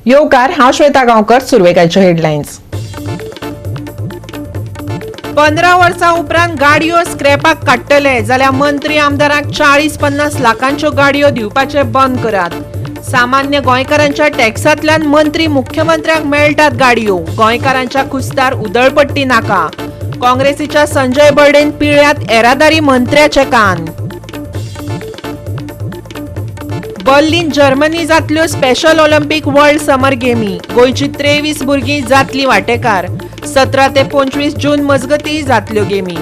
येवकार हांव श्वेता गांवकर. सुरवेकाचे हेडलायन्स. 15 वर्सां उपरांत गाडयो स्क्रॅपाक काडटले जाल्यार मंत्री आमदारांक 40-50 लाखांच्यो गाडयो दिवपाचे बंद करात. सामान्य गोंयकारांच्या टॅक्सांतल्यान मंत्री मुख्यमंत्र्यांक मेळटात गाडयो. गोंयकारांच्या कुस्तार उधळपट्टी नाका. काँग्रेसीच्या संजय बर्डेन पिळ्यात येरादारी मंत्र्याचे कान. बर्लिन जर्मनी जातल्यो स्पेशल ऑलिंपिक वर्ल्ड समर गेमी. गोंयची 23 भुरगीं जातली वांटेकार. 17 ते 25 जून मजगती जातल्यो गेमी.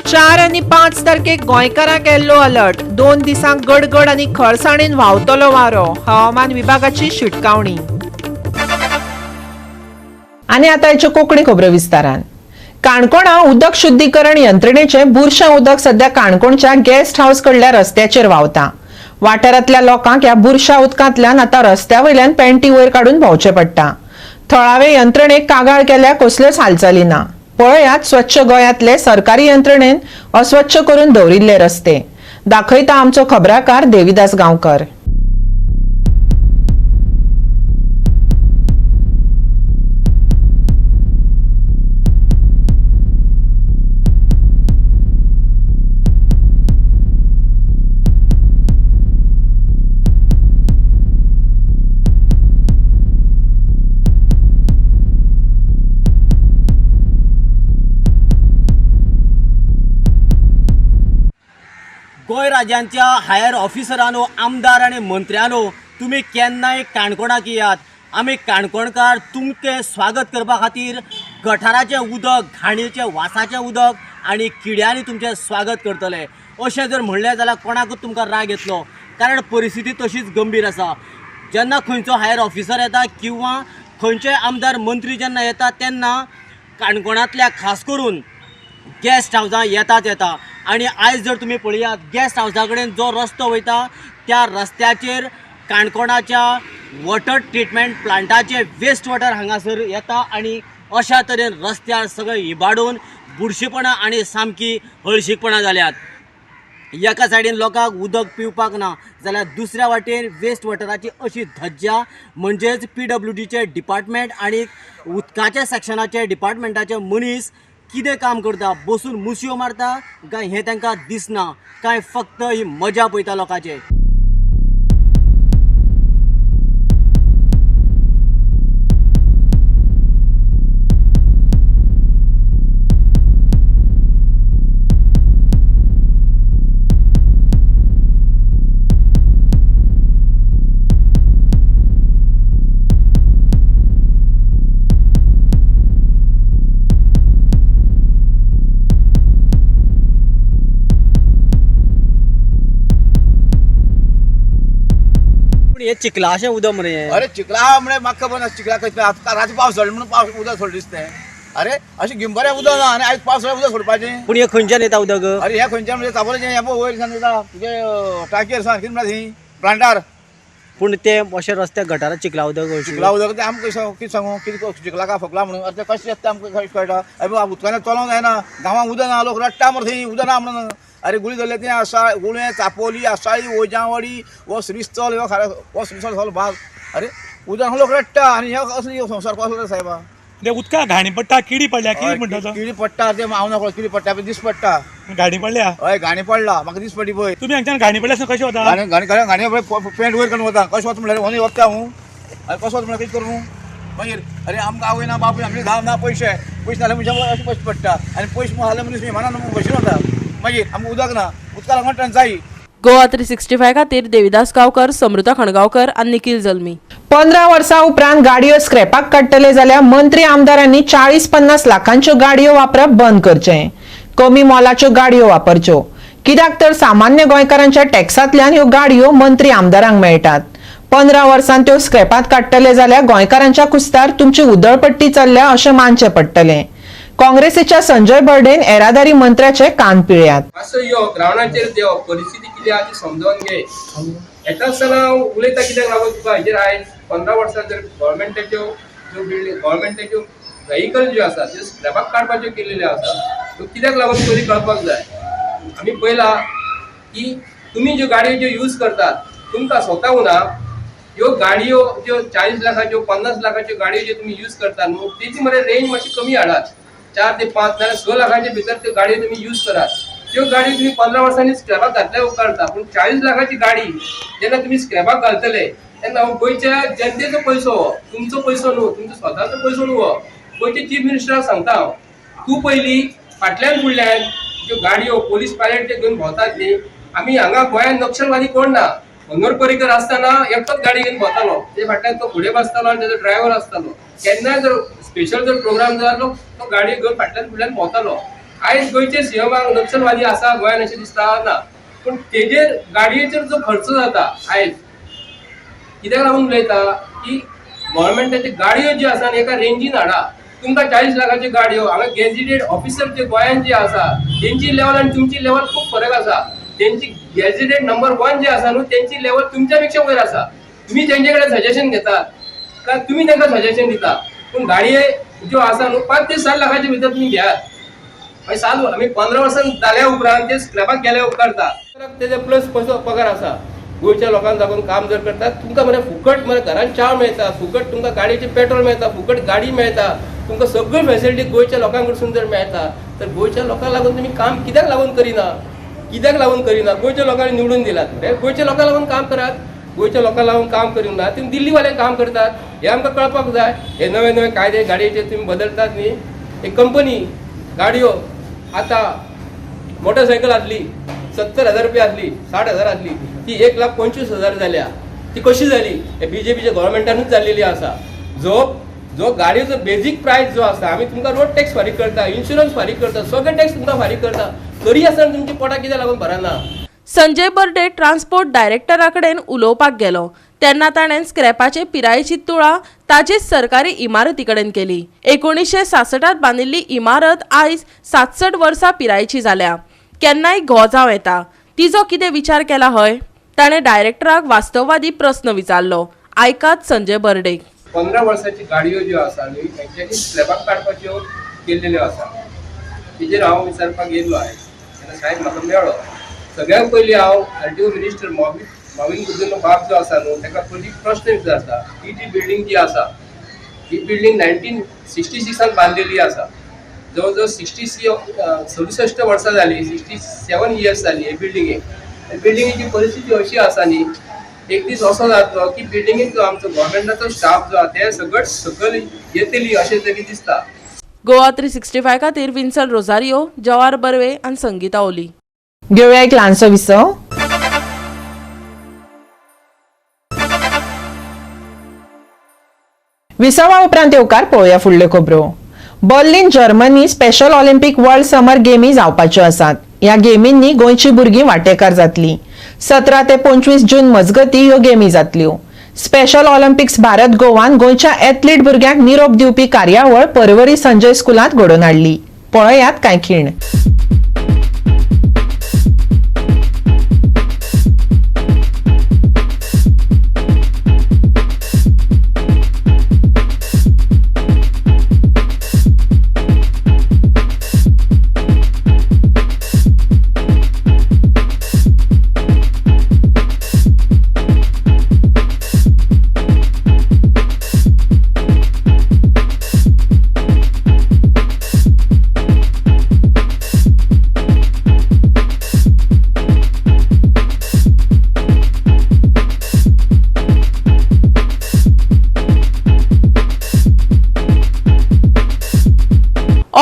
4 आनी 5 तारखेक गोंयकारांक येल्लो अलर्ट. 2 दिसांक गडगड आनी खळसाणेन व्हांवतलो वारो. हवामान विभागाची शिटकावणी. आनी आतां हेच्यो कोंकणी खबरो विस्तारान. काणकोणा उदक शुद्धीकरण यंत्रणेचे बुरशें उदक सध्या काणकोणच्या गेस्ट हाऊस कडल्या रस्त्याचेर व्हांवता. वाठारांतल्या लोकांक ह्या बुरशा उदकांतल्यान आतां रस्त्या वयल्यान पेंटी वयर काडून भोंवचें पडटा. थळावे यंत्रणेक कागाळ केल्या कसल्योच हालचाली ना. पळयात स्वच्छ गोंयांतले सरकारी यंत्रणेन अस्वच्छ करून दवरिल्ले रस्ते. दाखयता आमचो खबराकार देविदास गांवकर. गोंय राज्यांच्या हायर ऑफिसरांनो, आमदार आणि मंत्र्यांनो, तुम्ही केन्नाय काणकोणाक येयात. आमी काणकोणकार तुमचें स्वागत करपा खातीर गटाराचें उदक, घाणयेचें वासाचें उदक आनी किड्यांनी तुमचें स्वागत करतले. अशें जर म्हणलें जाल्यार कोणाकूच तुमकां राग येतलो, कारण परिस्थिती तशीच गंभीर आसा. जेन्ना खंयचो हायर ऑफिसर येता किंवा खंयचेय आमदार मंत्री जेन्ना येता तेन्ना काणकोणांतल्या खास करून गेस्ट हावसां येता आणि आयज जर तुम्ही पळयात गेस्ट हावसा कडेन जो रस्तो वयता त्या रस्त्याचेर काणकोणाच्या वॉटर ट्रिटमेंट प्लांटाचे वेस्ट वॉटर हांगासर येता आणि अशा तरेन रस्त्यार सगळें इबाडून बुरशीपणा आणि सामकी हळशीकपणा जाल्यात. एका सायडीन लोकांक उदक पिवपाक ना जाल्यार दुसऱ्या वाटेन वेस्ट वॉटराची अशी धज्जा. म्हणजेच PWDचे डिपार्टमेंट आणि उदकाच्या सेक्शनाचे डिपार्टमेंटाचे मनीस कितें काम करता, बसून मुसयो मारता काय हें तांकां दिसना, काय फक्त ही मजा पळयता लोकांचे. हे चिखलाशें उदक मरे. अरे चिखला म्हणजे म्हाका खबर ना चिखला खंय राती पावस झडलो म्हणून पावस उदक सोड दिसतें. अरे अशें गिंबऱ्या उदक ना आनी आयज पावसाळ्या उदक सोडपाचें. पूण हे खंयच्यान येता उदक? अरे हे खंयच्यान म्हणजे चापोलेचें हे पळय वयर सान येता तुगे टाकीर सान कितें म्हणटा थंय प्लांटार. पूण ते अशें रस्त्याक गटारात चिखला उदक चिखला उदक तें आमकां कितें सांगू कितें चिखला काय फकला म्हणून. अरे तें कशें येता आमकां कळटा. अरे उदकान चलोंक जायना, गांवांत उदक ना, लोक रडटा मरे थंय उदक ना म्हणून. अरे गुळी धरले तें आसा गुळें चापोली आसाळी ओजावडी वो श्रीस्थळ हो श्रीस्थळ सगळो भाग. अरे उदक लोक रडटा आनी हे असली संवसार कसलो साहेबा. ते उदका घाणी पडटा, किडी पडल्या, किडी म्हणटा तो. किडी पडटा ते हांव नकळो किडी पडटा दीस पडटा. घाणी पडल्या हय घाणी पडला म्हाका दीस पडली पळय. तुम्ही हांगच्यान घाणी पडल्यास कशें वता? घाणी घाणी घाणी पेंट वयर करून वता. कशें वता म्हणल्यार होनी वता हांव. अरे कसो वता म्हणल्यार कितें करूं मागीर. अरे आमकां आवय ना बापूय आमचे धांव ना पयशे नाल्यार म्हणजे अशें पयशे पडटा आनी पयशे जाले मनीस विमानान बशीन वता. मागीर आमकां उदक ना, उदका लागून टंचाई. GOA365 खातीर देविदास गांवकर, समृता खणगांवकर आनी निखिल जल्मी. 15 वर्सां उपरांत गाडयो स्क्रॅपाक काडटले जाल्यार मंत्री आमदारांनी 40-50 लाखांच्यो गाडयो वापरप बंद करचें. कमी मोलाच्यो गाडयो वापरच्यो. कित्याक तर सामान्य गोंयकारांच्या टॅक्सांतल्यान ह्यो गाडयो मंत्री आमदारांक मेळटात. 15 वर्सांत त्यो स्क्रॅपात काडटले जाल्यार गोंयकारांच्या कुस्तार तुमची उधळपट्टी चल्ल्या अशें मानचें पडटलें. काँग्रेसीच्या संजय बर्डेन येरादारी मंत्र्याचे कान पिळ्यात. असो यो ग्राउंडाचेर देव परिस्थिती कितें आहा ती समजून घे. एका आसतना उलयता कित्याक लागून तुका हेजेर आयज 15 वर्सां जर गव्हर्मेंटाच्यो ज्यो बिल्डींग गव्हर्मेंटाच्यो व्हेहिकल ज्यो आसा त्यो स्क्रॅपाक काडपाच्यो केलेल्यो आसा त्यो कित्याक लागून पयलीं कळपाक जाय. आमी पळयलां की तुमी ज्यो गाडयो ज्यो यूज करतात तुमकां स्वताहून ह्यो गाडयो ज्यो 40 लाखाच्यो 50 लाखाच्यो गाडयो ज्यो तुम्ही यूज करता न्हू तेची मरे रेंज मातशी कमी हाडात. 4 ते 5 नाल्यार 6 लाखांच्या भितर त्यो गाडयो तुम्ही यूज करात. त्यो गाडी तुम्ही 15 वर्सांनी स्क्रॅपाक घातल्यार उपकारता. पूण 40 लाखाची गाडी जेन्ना तुम्ही स्क्रॅपाक घालतले तेन्ना गोंयच्या जनतेचो पयसो तुमचो पयसो न्हू, तुमचो स्वताचो पयसो न्हू. गोंयचे चीफ मिनिस्टराक सांगता हांव, तूं पयलीं फाटल्यान फुडल्यान ज्यो गाडयो पोलीस पायलट जे घेवन भोंवतात न्ही, आमी हांगा गोंयांत नक्षलवादी कोण ना. मनोहर पर्रीकर आसतना एकटोच गाडी घेवन भोंवतालो, तेजे फाटल्यान तो फुडें बसतालो आनी तेजो ड्रायव्हर आसतालो. केन्नाय जर स्पेशल जर प्रोग्राम जालो तो गाडयो घेवन फाटल्यान फुडल्यान भोंवतालो. आयज गोंयचे सीएमाक नक्षलवादी आसा गोंयांत अशें दिसता ना. पूण तेजेर गाडयेचेर जो खर्च जाता आयज कित्याक लागून उलयता की गव्हर्मेंटाच्यो गाडयो ज्यो आसा एका रेंजीन हाडा. तुमकां 40 लाखाच्यो गाडयो हांगा गॅझेटेड ऑफिसर जे गोंयांत जे आसा तेंची लेवल आनी तुमची लेवल खूब फरक आसा. तेंची गॅझेटेड नंबर 1 जे आसा न्हू तेंची लेवल तुमच्या पेक्षा वयर आसा. तुम्ही तेंचे कडेन सजेशन घेतात काय तुम्ही तांकां सजेशन दिता. पूण गाडये ज्यो आसा न्हू 5 ते 7 लाखाच्या भितर तुम्ही घेयात. मागीर 7 आमी 15 वर्सां जाल्या उपरांत ते स्क्रॅपाक गेले उपकारता. तेजे प्लस पगार आसा. गोंयच्या लोकांक लागून काम जर करतात तुमकां मरे फुकट मरे घरांत च्या मेळटा, फुकट तुमकां गाडयेचें पेट्रोल मेळटा, फुकट गाडी मेळटा, तुमकां सगळ्यो फॅसिलिटी गोंयच्या लोकां कडसून जर मेळटा तर गोंयच्या लोकांक लागून तुमी काम कित्याक लागून करिना? कित्याक लागून करिना? गोंयच्या लोकांनी निवडून दिलात मरे, गोंयच्या लोकांक लागून काम करात. गोंयच्या लोकांक लागून काम करिना तुम्ही दिल्लीवाल्यांक काम करतात हे आमकां कळपाक जाय. हे नवे नवे कायदे गाडयेचे तुम्ही बदलतात न्ही. एक कंपनी गाडयो आतां मोटरसायकल आसली 70,000 रुपया आसली, 60,000 आसली, ती 1,25,000 जाल्या. ती कशी जाली? हे बीजेपीच्या गव्हर्मेंटानूच जाल्लेली आसा. जो गाडयेचो बेजीक प्रायस जो आसा आमी तुमकां रोड टॅक्स फारीक करता, इन्शुरन्स फारीक करता, सगळे टॅक्स तुमकां फारीक करता, तरी आसतना तुमची पोटां कित्याक लागून भरना? संजय बर्डे ट्रान्सपोर्ट डायरेक्टरा कडेन उलोवपाक गेलो तेन्ना ताणें स्क्रॅपाचे पिरायेची तुळा ताचेच सरकारी इमारती कडेन केली. 1966 बांदिल्ली इमारत आयज 67 वर्सां पिरायेची जाल्या. केन्नाय घोजाव येता. तिजो कितें विचार केला हय? ताणें डायरेक्टराक वास्तववादी प्रस्न विचारलो. आयकात संजय बर्डे. 15 वर्साची गाडयो ज्यो आसा न्ही तेंच्यांनी स्लॅबाक काडपाच्यो केल्लेल्यो आसा. तेजेर हांव विचारपाक गेल्लो आयज तेन्ना साहेब म्हाका मेळ्ळो. सगळ्यात पयलीं हांव आरटीओ मिनिस्टर मॉविन गुजरलो बाब जो आसा न्हू ताका पयलीं प्रश्न विचारता. ही जी बिल्डींग जी आसा ही बिल्डींग 1966 बांदिल्ली आसा. जवळ जवळ 67 वर्सां जाली, 67 इयर्स जाली हे बिल्डिंगेक. बिल्डिंगेची परिस्थिती अशी आसा न्ही एक दीस असो जातलो की बिल्डिंगेक जो आमचो गव्हर्मेंटाचो स्टाफ जो आसा ते सगळं सकयल येतली अशें तरी दिसता. गोवा 365 खातीर विन्सन रोजारियो, जवाहर बर्वे आनी संगीता ओली. घेऊया एक ल्हानसो विसव. विसवा उपरांत येवकार पळोवया फुडल्यो खबरो. Berlin Germany special Olympic world summer गेमी जावपाच्यो आसात. ह्या गेमींनी गोंयची भुरगीं वांटेकार जातलीं. 17 ते 25 जून मजगती ह्यो गेमी जातल्यो. स्पेशल ऑलिंपिक्स भारत गोवान गोंयच्या एथलीट भुरग्यांक निरोप दिवपी कार्यावळ पर्वरी संजय स्कुलांत घडोवन हाडली. पळयात कांय खीण.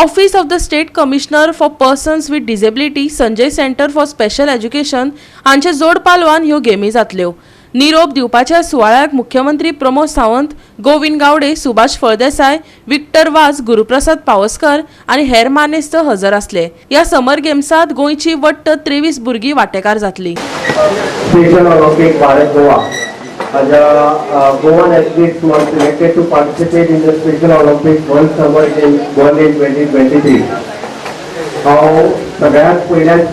Office of the State Commissioner for Persons with Disability Sanjay centre for special education हांचे जोड पालवान ह्यो गेमी जातल्यो. निरोप दिवपाच्या सुवाळ्याक मुख्यमंत्री प्रमोद सावंत, गोविंद गावडे, सुभाष फळदेसाय, विक्टर वाज, गुरुप्रसाद पावसकर आणि हेर मानेस्त हजर असले. या समर गेम्सात गोंयची वट्ट 23 भुरगीं वांटेकार जातली. Special Olympic Bharat Goa as a Goan athletes were selected to participate in the Special Olympics World Summer Games Berlin 2023. हांव सगळ्यात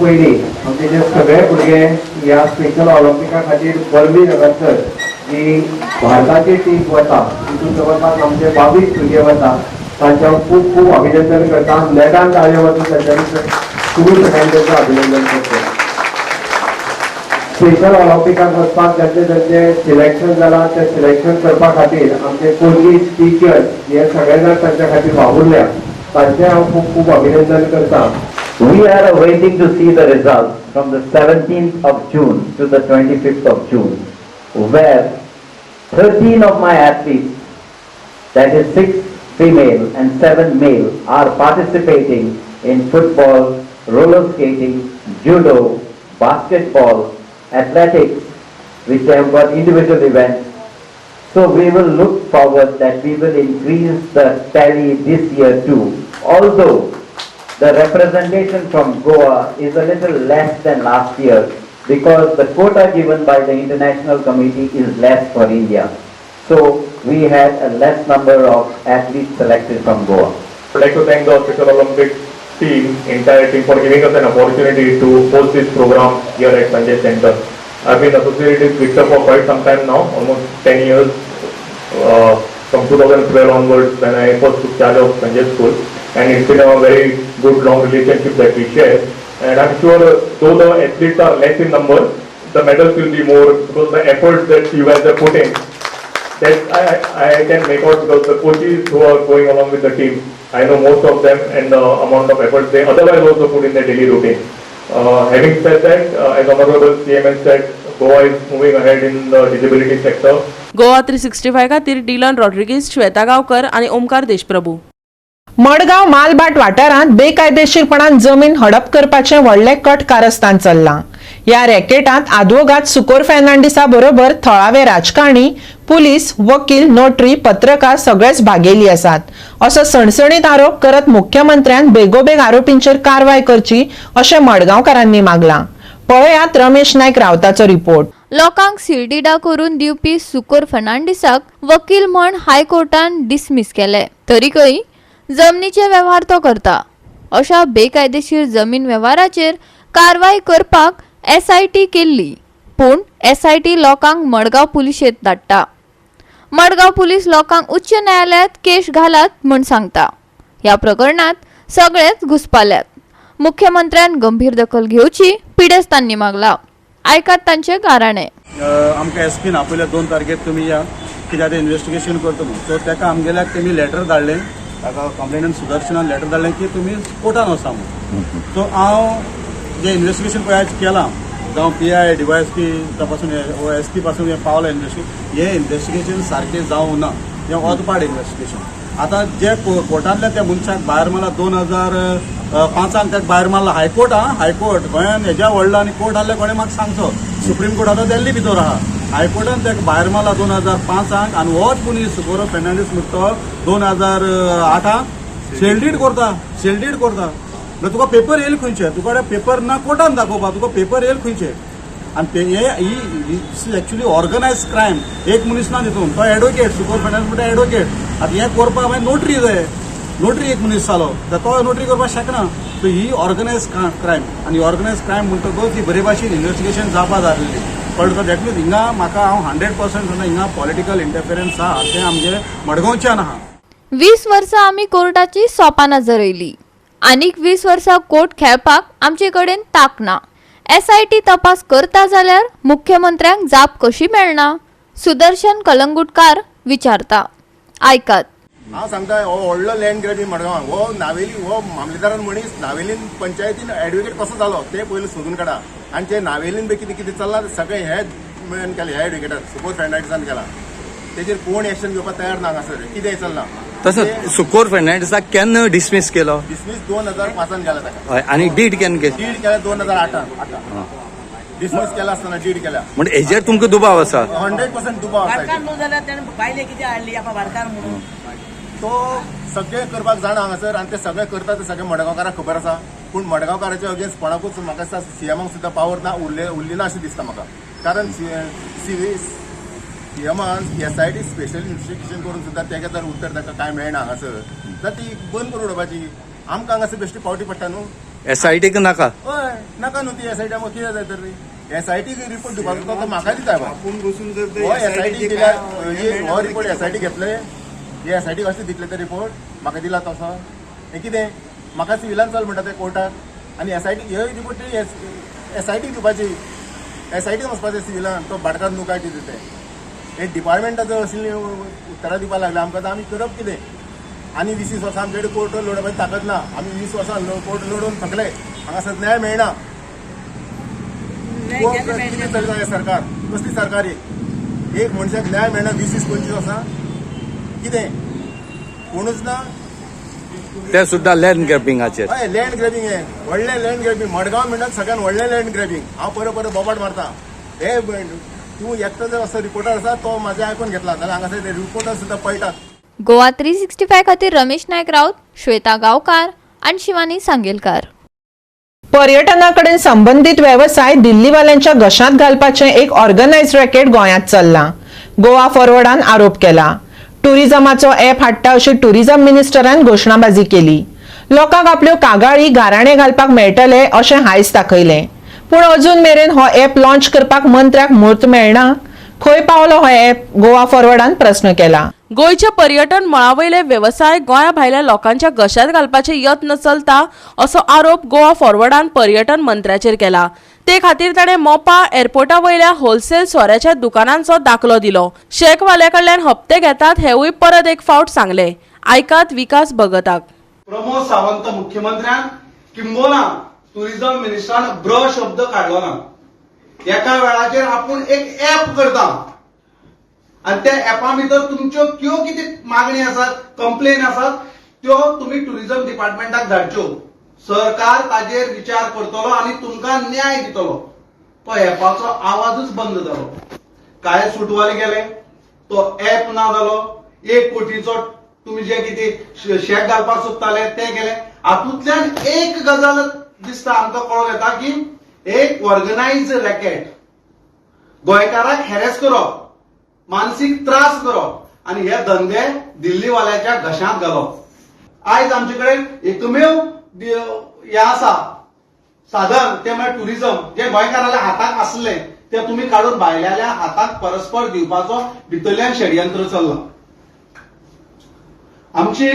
पयली आमचे जे सगळे भुरगे ह्या स्पेशल ऑलिंपिका खातीर बर्लिन हांगासर जी भारताची टीम वता तितून जवळपास आमचे 22 भुरगे वता तांचे खूब खूब अभिनंदन करता. नेटान ताळे वचून तांच्यांनी खूब सगळ्यांचें अभिनंदन करता. स्पेशल ऑलिंपिकाक वचपाक ज्यांचे सिलेक्शन जाला ते सिलेक्शन करपा खातीर आमचे कोचीस टीचर्स हे सगळे जाण तांच्या खातीर वावुरल्या तांचे हांव खूब खूब अभिनंदन करता. We are waiting to see the results from the 17th of June to the 25th of June, where 13 of my athletes, that is 6 female and 7 male, are participating in football, roller skating, judo, basketball, athletics, which have got individual events. So we will look forward that we will increase the tally this year too. Although the representation from Goa is a little less than last year because the quota given by the international committee is less for India. So we had a less number of athletes selected from Goa. I'd like to thank the Special Olympics team, entire team, for giving us an opportunity to host this program here at Sanjay Center. I've been associated with Victor for quite some time now, almost 10 years, from 2012 onwards when I first took charge of Sanjay School, and it's been a very good long relationship that we share. And I'm sure though the athletes are less in number, the medals will be more because the efforts that you guys are putting, that I can make out because the coaches who are going along with the team, I know most of them and the amount of effort they otherwise also put in their daily routine. Having said that, as Honorable CM has said, Goa is moving ahead in the disability sector. Goa 365 खातीर Dylan Rodrigues, Shweta Gaonkar आणि ओमकार देशप्रभू. मडगांव मालबाट वाठारांत बेकायदेशीरपणान जमीन हडप करपाचें व्हडलें cut कारस्थान चल्लां. ह्या रॅकेटांत आदवोगाद सुकोर फेर्नांडीसा बरोबर थळावे राजकारणी, पुलीस, वकील, नोटरी, पत्रकार सगळेच भागेली आसात असो सणसणीत आरोप करत मुख्यमंत्र्यान बेगोबेग आरोपींचेर कारवाय करची अशें मडगांवकारांनी मागलां. पळयात रमेश नायक रावताचो रिपोर्ट. लोकांक सिरडिडा करून दिवपी सुकोर फर्नांडिसाक वकील म्हण हायकोर्टान डिसमीस केले. तरीकय जमनीचे वेव्हार तो करता. अशा बेकायदेशीर जमीन वेव्हाराचेर कारवाय करपाक SIT केल्ली, पूण SIT लोकांक मडगांव पुलिशेंत धाडटा. मडगांव पुलीस लोकांक उच्च न्यायालयात केस घालात म्हण सांगता. ह्या प्रकरणात सगळेच घुसपाल्यात. मुख्यमंत्र्यान गंभीर दखल घेवची पिडेस्तांनी मागला. आयकात तांचे गाराणे. आमकां एसपीन आपयल्या 2 तारखेक तुमी या कित्याक ते इन्व्हेस्टिगेशन करता म्हणून. सो ताका आमगेल्याक तेमी लेटर धाडलें, ताका कंप्लेनंट सुदर्शनान लेटर धाडलें की तुमी कोर्टान वचा म्हणून. सो हांव जे इन्व्हेस्टिगेशन पळय केलां, जावं PI, DYSP पासून SP पासून हें पावलां इन्व्हेस्टिगेशन, हें इन्व्हेस्टिगेशन सारकें जावं ना. हें ओतपाड इन्व्हेस्टिगेशन. आतां जे कोर्टांतल्या त्या मनशाक भायर मारला 2005 ताका भायर मारला हायकोर्ट. हायकोर्ट गोंयान हेज्या व्हडलो आनी कोर्ट आहले कोणें म्हाका सांगचो. सुप्रीम कोर्ट आतां दिल्ली भितर आहा. हायकोर्टान ताका भायर मारला 2005 आनी होच पुलीस सुकोरो फेर्नांडीस म्हणटा 2008 शेल्डीड करता. म्हणल्यार तुका पेपर येयले खंयचे? तुका पेपर ना कोर्टान दाखोवपा, तुका पेपर येयले खंयचे? आनी ही एक्चुअली ऑर्गनायज क्रायम. एक मनीस ना तितून, तो एडवोकेट, सुकोर फेर्नांडीस म्हणटा एडवोकेट. आतां हें करपाक मागीर नोटरी जाय. नोटरी एक मनीस जालो तर तो नोटरी करपाक शकना. सो ही ऑर्गनायज क्रायम, आनी ऑर्गनायज क्रायम म्हणटकच ही बरे भाशेन इन्व्हेस्टिगेशन जावपा जाय आसलेली. कळटा? दॅट मिन्स हिंगा म्हाका हांव 100% म्हणटा हिंगा पॉलिटिकल इंटरफिरन्स आहा तें आमचे मडगांवच्यान आहा. 20 वर्सां आमी कोर्टाची सोपाना जरयली. आनीक 20 वर्सां कोर्ट खेळपाक आमचे कडेन ताक ना. SIT तपास करता जाल्यार मुख्यमंत्र्यांक जाप कशी मेळना? सुदर्शन कलंगुटकार विचारता. आयकात. हांव सांगता, हो व्हडलो लँड ग्रॅबिंग मडगांवां, हो नावेली, हो मामलेदारान मनीस नावेलीन पंचायतीन एडवोकेट कसो जालो ते पयलीं सोदून काडा. आनी ते नावेलीन बी कितें कितें चल्लां तें सगळें हे मेळून केलें, हे एडवोकेटान सुकोर फेर्नांडीसान केलां. तेजेर कोण एक्शन घेवपाक तयार ना हांगासर. कितें चल्लां तसो सुकोर फेर्नांडीसाक केन्ना डिसमीस केलो? डिसमीस 2005 केला ताका. हय, आनी डीड केन्ना केली? डीड केल्या 2008 डिसमीस केला आसतना डीड केल्या. म्हणजे हेजेर तुमकां दुबाव आसा? 100% दुबाव आसा. बायले कितें हाडली आतां वारकार म्हणून तो सगळें करपाक जाणा हांगासर, आनी ते सगळें करता ते सगळें मडगांवकारांक खबर आसा. पूण मडगांवकाराच्या अगेन्स्ट कोणाकूच म्हाका दिसता CMाक सुद्दां पावर ना उरली ना अशें दिसता म्हाका. कारण CMान SIT स्पेशल इन्व्हेस्टिगेशन करून सुद्दां तेगे जर उत्तर ताका कांय मेळना हांगासर जाल्यार ती बंद करून उडोवपाची. आमकां हांगासर बेश्टी पावटी पडटा न्हू. SITक नाका? हय, नाका न्हू ती SIT. आमकां कितें जाय तर SIT रिपोर्ट दिवपाक तो म्हाका दिता. आपूण बसून जर हो SIT दिल्या, हो रिपोर्ट SIT घेतले, हे SIT कशें दितले ते रिपोर्ट म्हाका दिला तसो. हें कितें म्हाका सिविलान चल म्हणटा ते कोर्टाक, आनी SIT हे रिपोर्ट SIT दिवपाची. एसआयटीन वचपाचें सिव्हिलान तो भाटकात न्हू काय कितें तें हे डिपार्टमेंटां जर असली उत्तरां दिवपाक लागले आमकां आतां आमी करप कितें आनी 20 वर्सां आमचे कडेन कोर्ट लडोवपाची ताकद ना आमी 20 वर्सां कोर्ट लडोवन थकले हांगासर न्याय मेळना कितें चलता हें सरकार कसली सरकार एक मनशाक न्याय मेळना 20-25 वर्सां कितें कोणूच ना ते सुद्दां लँड ग्रॅबिंगाचेर हय लँड ग्रॅबिंग हे व्हडलें लँड ग्रॅबिंग मडगांव म्हणटात सगळ्यान व्हडलें लँड ग्रॅबिंग हांव परत बोबाट मारता हे तूं एकटो जर असो रिपोर्टर आसा तो म्हाजें आयकून घेतला जाल्यार हांगासर ते रिपोर्टर सुद्दां पळटात गोवा 365 खातीर रमेश नायक राऊत, श्वेता गांवकार आणि शिवानी सांगेलकार. पर्यटनाकडेन संबंधित व्यवसाय दिल्लीवाल्यांच्या घशात घालपाचें एक ऑर्गनायज्ड रॅकेट गोंयांत चल्लां. गोवा फॉरवर्डान आरोप केला. टुरिझमाचो ॲप हाडटा अशी टुरिझम मिनिस्टरान घोशणाबाजी केली. लोकांक आपल्यो कागाळी गाराणे घालपाक मेळटले अशें हायस दाखयलें. पूण अजून मेरेन हो ॲप लॉन्च करपाक मंत्र्याक म्हूर्त मेळना. खंय पावलो हो ॲप? गोवा फॉरवर्डान प्रस्न केला. गोयचे पर्यटन मळावयले व्यवसाय गोंया भायल्या लोकांच्या घशात घालपाचे यत्न चलता असो आरोप गोवा फॉरवर्डान पर्यटन मंत्र्याचेर केला. ते खातीर ताणें मोपा एअरपोर्टा वयल्या होलसेल सोऱ्याच्या दुकानांचो दाखलो दिलो. शेकवाल्या कडल्यान हप्ते घेतात हेवूय परत एक फावट सांगले. आयकात विकास भगताक. प्रमोद सावंत मुख्यमंत्र्यान किंबोना टुरिझम मिनिस्टरान ब्र शब्द काढलो ना. एका वेळाचेर आपूण एक ॲप करता आणि त्या ॲपा भितर तुमच्यो क्यो कितें मागणी आसात कंप्लेन आसात त्यो तुमी टुरिझम डिपार्टमेंटाक धाडच्यो. सरकार ताजेर विचार करतलो आणि तुमकां न्याय दितलो. तो ॲपाचो आवाजूच बंद जालो. काय सुटवाले गेले तो ॲप ना जालो. 1 कोटीचो तुम्ही जे कितें शेक घालपाक सोदताले ते गेले. हातूंतल्यान एक गजाल दिसता आमकां कळून येता की एक ऑर्गनायज्ड रॅकेट गोंयकाराक हॅरेस करप मानसीक त्रास करप आणि हे धंदे दिल्लीवाल्याच्या घशांत घालप. आयज आमचे कडेन एकमेव हे आसा साधन ते म्हळ्यार टुरिझम जे गोंयकाराल्या हाताक आसले ते तुम्ही काढून भायल्याल्या हाताक परस्पर दिवपाचो भितरल्यान षडयंत्र चल्ला. आमची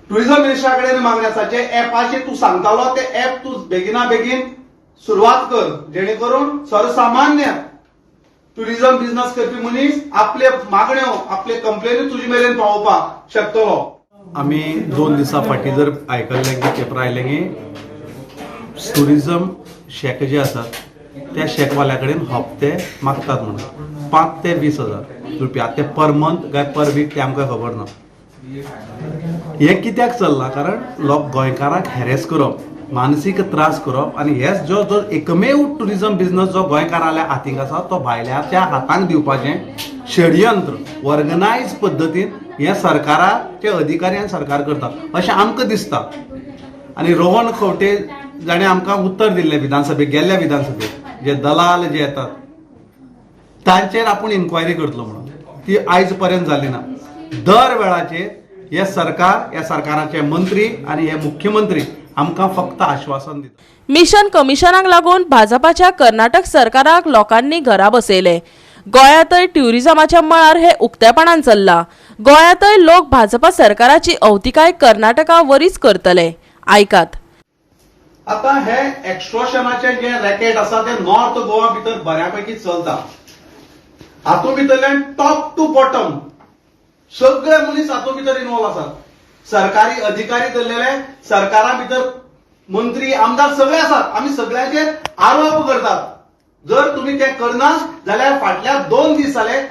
टुरिझम मिनिस्टरा कडेन मागणी आसा जे ॲपाचेर तूं सांगतालो ते ॲप तूं बेगिना बेगीन सुरवात कर जेणे करून सर्वसामान्य टुरिझम बिझनेस करपी मनीस आपले मागण्यो आपले कंप्लेनी तुजे मेरेन पावोवपाक शकतलो. आम्ही 2 दिसां फाटीं जर आयकल्लें की पेपर आयलें की टुरिझम शेक जे आसात त्या शेकवाल्या कडेन हप्ते मागतात म्हणून 5 ते 20 हजार रुपया ते पर मंथ काय पर वीक ते आमकां खबर ना. हे कित्याक चल्लां कारण लोक गोंयकाराक हॅरेस करप मानसीक त्रास करप आणि हेच जो एकमेव टुरिझम बिझनेस जो गोंयकाराल्या हातीक आसा तो भायल्याच्या हातांक दिवपाचें षडयंत्र ऑर्गनायज पद्दतीन हे सरकाराचे अधिकारी आनी सरकार करतात अशें आमकां दिसता. आनी रोहन खंवटे जाणें आमकां उत्तर दिल्लें विधानसभेक गेल्ल्या विधानसभेक जे दलाल जे येतात तांचेर आपूण इन्क्वायरी करतलो म्हणून ती आयज पर्यंत जाली ना. दर वेळाचेर हे सरकार ह्या सरकाराचे मंत्री आणि हे मुख्यमंत्री आमकां फक्त आश्वासन दितात. मिशन कमिशनाक लागून भाजपाच्या कर्नाटक सरकाराक लोकांनी घरा बसयले. गोंयांतय ट्युरिझमाच्या मळार हे उक्तेपणान चल्ला. गोंयांतय लोक भाजपा सरकाराची अवतिकाय कर्नाटका वरीच करतले. आयकात. आता हे एक्सट्रॉशनाचे जे रॅकेट आसा ते नॉर्थ गोवा भितर बऱ्यापैकी चलता. हातूंत भितरल्यान टॉप टू बॉटम सगळे मनीस हातूंत भितर इन्वॉल्व आसात. सरकारी अधिकारी धरलेले सरकारा भितर मंत्री आमदार सगळे आसात. आमी सगळ्यांचेर आरोप करतात. जर तुम्ही ते करना जाल्यार फाटल्या 2 दीस जाले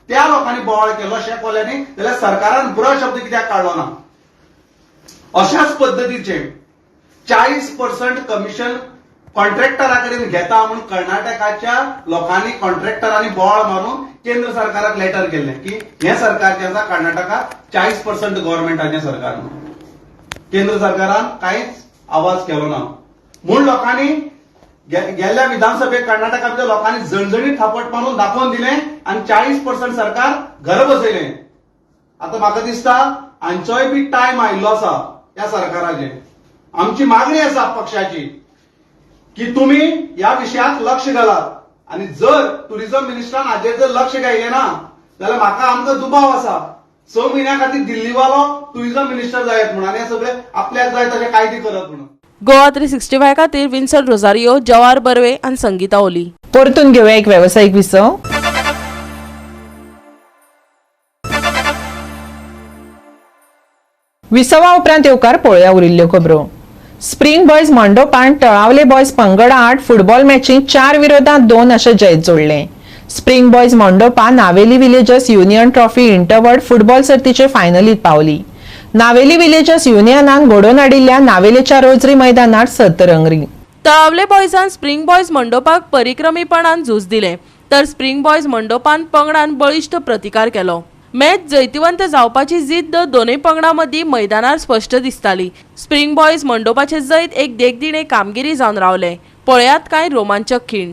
त्या लोकांनी बोवाळ केलो शेकवाल्यांनी जाल्यार सरकारान बरो शब्द कित्याक काडलो ना. अशाच पद्दतीचे 40% कमिशन कॉन्ट्रॅक्टरा कडेन घेता म्हणून कर्नाटकाच्या लोकांनी कॉन्ट्रॅक्टरांनी बोवाळ मारून केंद्र सरकाराक लेटर केल्लें की हे सरकार जे आसा कर्नाटकाक 40% गव्हर्नमेंटाचें सरकार म्हणून. केंद्र सरकारान कांयच आवाज केलो ना म्हूण लोकांनी गेल्ल्या विधानसभेक कर्नाटकांतल्या लोकांनी जणजणीत थापट मारून दाखोवन दिलें आनी 40% सरकार घर बसयलें. आता म्हाका दिसता हांचोय बी टायम आयिल्लो आसा ह्या सरकाराचे. आमची मागणी आसा पक्षाची की तुम्ही या विशयात लक्ष घालात आणि जर टुरिझम मिनिस्टरान हाजेर जर लक्ष घायलें ना जाल्यार म्हाका आमकां दुबाव आसा 6 म्हयन्या खातीर दिल्लीवालो टुरिझम मिनिस्टर जायत म्हणून आनी हे सगळे आपल्याक जाय तशें कायदे करत म्हणून. गोवा 365 खातीर विन्सन रोजारियो, जवार बर्वे आनी संगीता ओली. परतून घेऊया एक व्यावसायिक विसव. विसवा उपरांत येवकार पळोवया उरिल्ल्यो खबरो. स्प्रिंग बॉयज मंडोपान तळावले बॉयज पंगडा आड फुटबॉल मॅचींत 4-2 अशें जैत जोडलें. Spring boys Mandopa Navelim villagers union trophy interward football सर्तीचे फायनलीत पावली. नावेली विलेजर्स युनियनान घडोवन हाडिल्ल्या नावेलीच्या रोजरी मैदानार सर्त रंगली. तळावले बॉयजान स्प्रिंग बॉयज मंडोपाक परिक्रमीपणान झूज दिलें, तर स्प्रिंग बॉयज मंडोपान पंगडान बळिश्ट प्रतिकार केलो. मॅच जैतिवंत जावपाची जिद्द दोनूय पंगडां मदीं मैदानार स्पश्ट दिसताली. स्प्रिंग बॉयज मंडोपाचे जैत एक देखदिणे कामगिरी जावन रावले. पळयात कांय रोमांचक खीण.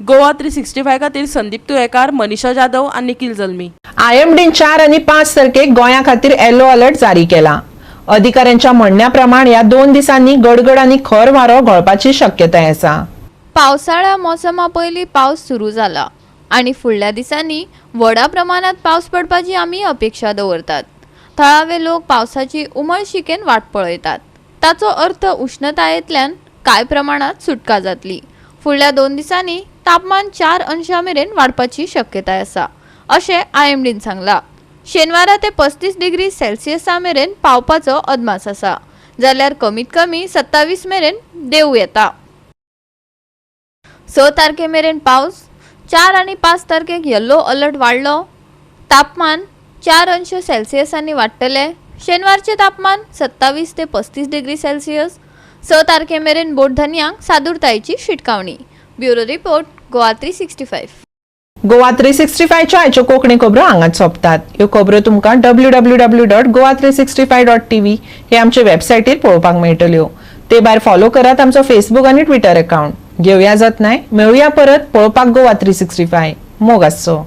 गोवा 365 खातीर संदीप तुयेकार, मनीषा जाधव आनी निखिल जल्मी. IMDन 4 आनी 5 तारखेक गोंया खातीर येलो अलर्ट जारी केला. अधिकाऱ्यांच्या म्हणण्याप्रमाण या 2 दिसांनी गडगड आनी खर वारो घोळपाची शक्यताय आसा. पावसाळ्या मोसमा पयलीं पावस सुरू जाला आणि फुडल्या दिसांनी व्हडा प्रमाणात पावस पडपाची आमी अपेक्षा दवरतात. थळावे लोक पावसाची उमळशिकेन वाट पळयतात. ताचो अर्थ उष्णतायेंतल्यान कांय प्रमाणात सुटका जातली. फुडल्या 2 दिसांनी तापमान 4 अंशा मेरेन वाडपाची शक्यताय आसा अशें IMDन सांगला. शेनवारा ते 35 डिग्री सेल्सियसा मेरेन पावपाचो अदमास आसा, जाल्यार कमीत कमी 27 मेरेन देंवू येता. 6 तारखे मेरेन पावस, 4 आनी 5 तारखेक येल्लो अलर्ट वाडलो. तापमान 4 अंश सेल्सियसांनी वाडटले. शेनवारचे तापमान 27 ते 35 डिग्री सेल्सियस. 6 तारखे मेरेन बोटधन्यांक सादुरतायेची शिटकावणी. Bureau report, Goa 365. गोवा 365च्या आयच्यो कोंकणी खबरो हांगाच सोंपतात. ह्यो खबरो तुमकां www.goa365.tv हे आमचे वेबसायटीर पळोवपाक मेळटल्यो. ते भायर फॉलो करात आमचो फेसबूक आनी ट्विटर अकाउंट. घेवया जतनाय, मेळुया परत. पळोवपाक गोवा 365. मोग आसचो.